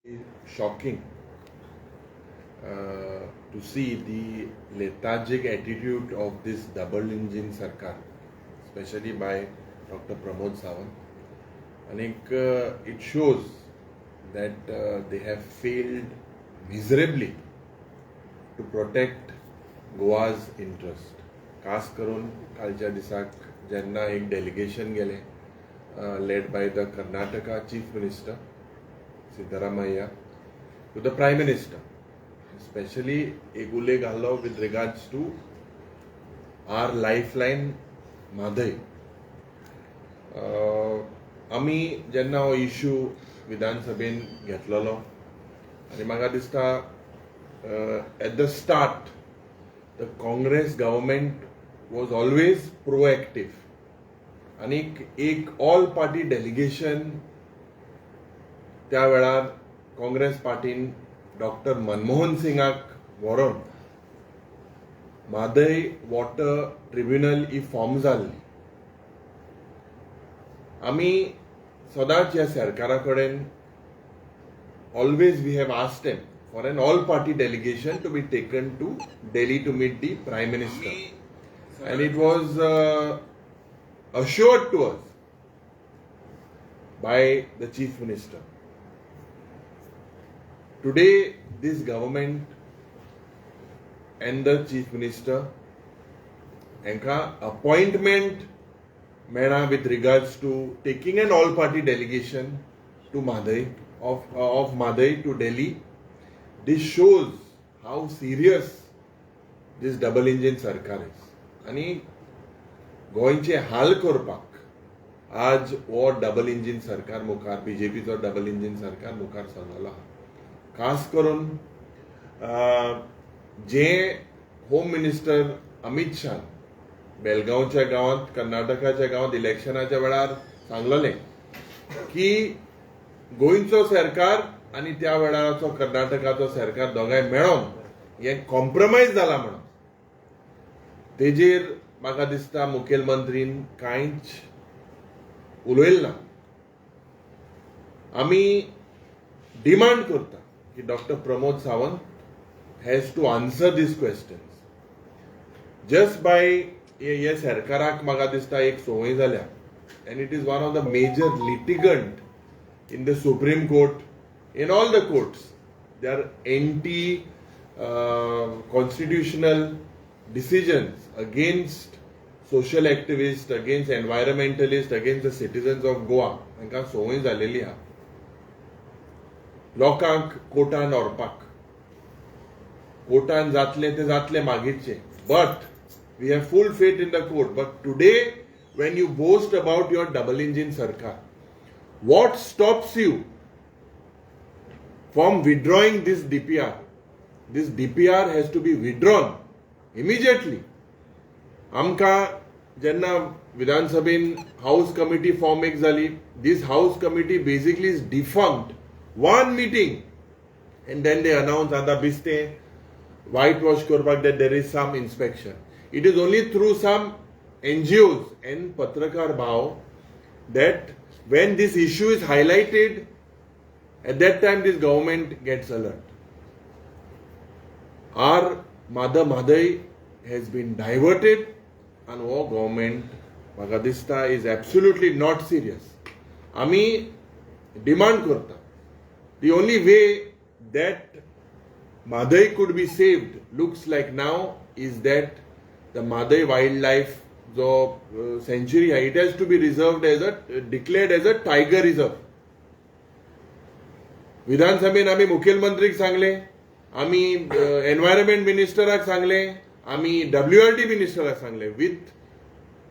shocking to see the lethargic attitude of this double engine Sarkar, especially by Dr. Pramod Sawant. I think it shows that they have failed miserably to protect Goa's interest. खास करून कालच्या दिसाक जेन्ना एक delegation गेले led by the Karnataka Chief Minister Siddaramaiah to the Prime Minister, especially Egule Gallo with regards to our lifeline Madhai. आमी जेन्ना हो इश्यू विधानसभेन घेतलेलो आनी म्हाका दिसता at the start the Congress government was always proactive आणि एक ऑल पार्टी डेलिगेशन त्या वेळार काँग्रेस पार्टीन डॉक्टर मनमोहन सिंगाक व्हरून म्हादय वॉटर ट्रिब्युनल ही फॉर्म जाल्ली. आमी सदांच ह्या सरकारा कडेन always we have asked them for an all-party delegation to be taken to Delhi to meet the Prime Minister. And it was assured to us by the Chief Minister. Today, this government and the Chief Minister enka appointment mera with regards to taking an all-party delegation to Madhai, of Madhai to Delhi. This shows how serious this double engine सरकार is. आणि गोंयचे हाल करपाक आज हो double engine सरकार मुखार बीजेपीचो double engine सरकार मुखार सरलेलो आहा. खास करून जे होम मिनिस्टर अमित शाह बेलगांवच्या गांवांत कर्नाटकाच्या गांवांत इलेक्शनाच्या वेळार सांगलेले की गोंयचो सरकार आणि त्या वेळाचो कर्नाटकाचो सरकार दोगांय मेळोन हे कॉम्प्रमायज जाला म्हणून तेजेर म्हाका दिसता मुखेलमंत्रीन कांयच उलयलें ना. आमी डिमांड करता की doctor Pramod Sawant has to answer this questions just by हे सरकाराक म्हाका दिसता एक संवय जाल्या and it is one of the major litigant in the Supreme Court. In all the courts, there are anti-constitutional decisions against social activists, against environmentalists, against the citizens of Goa. हांकां संवय जालेली आहा लोकांक कोर्टान व्हरपाक. कोर्टान जातले ते जातले मागीरचे, but we have full faith in the court. But today, when you boast about your double engine sarkar, what stops you from withdrawing this DPR? This DPR has to be withdrawn immediately. आमका जेन्ना विधानसभेन house committee form एक जाली, this house committee basically is defunct. One meeting and then they announce आता बिस्ते whitewash करपाक that there is some inspection. It is only through some NGOs and Patrakar Bhav that when this issue is highlighted, at that time this government gets alert. Our Mother Madhai has been diverted and our government म्हाका दिसता is absolutely not serious. आमी demand करता the only way that Madhai could be saved looks like now is that the Madhai wildlife जो sanctuary it has to be reserved as a declared as a tiger reserve. विधानसभेन आमी मुखेलमंत्रीक सांगले, आमी environment मिनिस्टराक सांगले, आमी WRD मिनिस्टराक सांगले with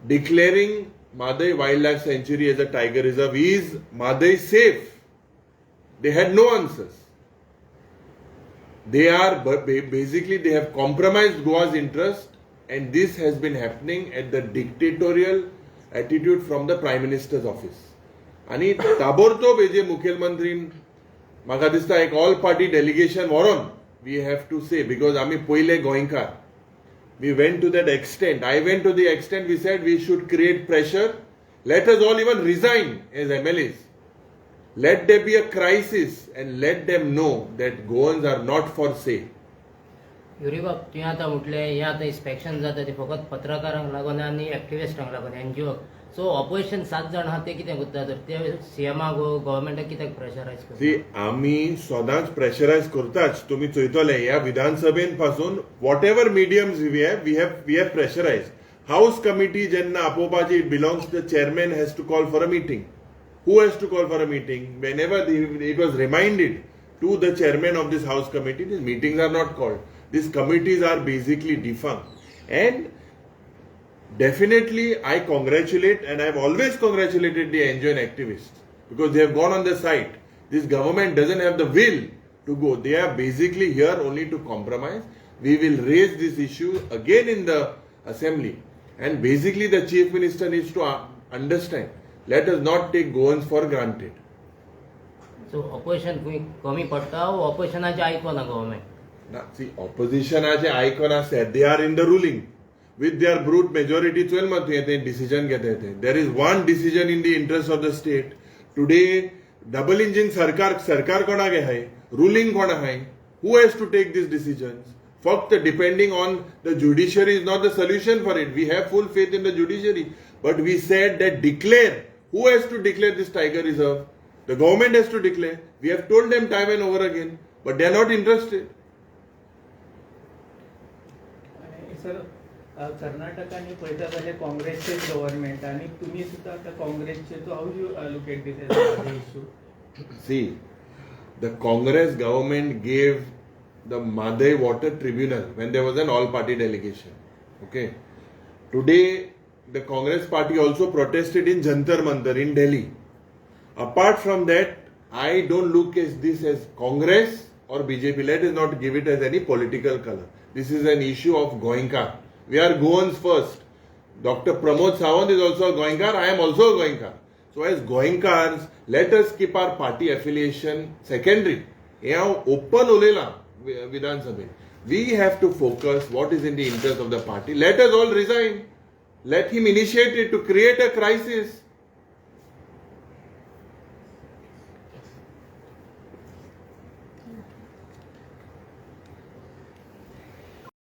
declaring Madhai wildlife sanctuary as a tiger reserve. Is Madhai safe? They had no answers. They are basically they have compromised Goa's interest, and this has been happening at the dictatorial attitude from the Prime Minister's office. आणि ताबडतोब हेजे मुखेलमंत्रीन म्हाका दिसता एक all party delegation व्हरून we have to say because आमी पयले गोंयकार we went to that extent. I went to the extent we said we should create pressure. Let us all even resign as MLAs let there be a crisis and let them know that Goans are not for sale. युरिबाब तुवें आतां म्हटलें हें आतां inspection जाता तें फकत पत्रकारांक लागून आनी एक्टिविस्टांक लागून एनजीओ सो ऑपोजिशन 7 जाण आहा ते कितें करता तर ते सीएमाक गव्हर्मेंटाक कित्याक प्रेशरायज करता सी आमी सदांच प्रेशरायज करताच तुम्ही चोयतले ह्या विधानसभेन पासून whatever mediums we have pressurise house committee जेन्ना आपोवपाची it belongs the chairman has to call for a meeting who has to call for a meeting whenever it was reminded to the chairman of this house committee these meetings are not called these committees are basically defunct and definitely I congratulate and I have always congratulated the NGO and activists because they have gone on the site. This government doesn't have the will to go. They are basically here only to compromise. We will raise this issue again in the assembly and basically the chief minister needs to understand. Let us not take Goans for granted. So opposition कमी पडटा वो ऑपोजिशनाचे आयकना government Now, see, oppositionaचे आयकना said they are in the ruling. With their brute majority, Choyal मत येते decision घेता येते. There is one decision in the interest of the state. Today, double engine सरकार कोणागे आहे? Ruling कोण आहे? Who has to take these decisions? फक्त depending on the judiciary is not the solution for it. We have full faith in the judiciary. But we said that declare. Who has to declare this tiger reserve? The government has to declare. We have told them time and over again. But they are not interested. Sir कर्नाटकाने पळयता जाल्यार काँग्रेसचेच government आणि तुम्ही सुद्धा आता काँग्रेसचे तो how you look at this as issue See, the Congress government gave the Madai Water Tribunal when there was an all-party delegation. Okay. Today, the Congress party also protested in Jantar Mantar in Delhi. Apart from that, I don't look at this as Congress or BJP. Let us not give it as any political color. This is an issue of Goenka. We are Goans first. Dr. Pramod Sawant is also a Goenkar. I am also a Goenkar. So as Goenkars, let us keep our party affiliation secondary. Here open olela Vidhan Sabha. We have to focus what is in the interest of the party. Let us all resign. Let him initiate it to create a crisis.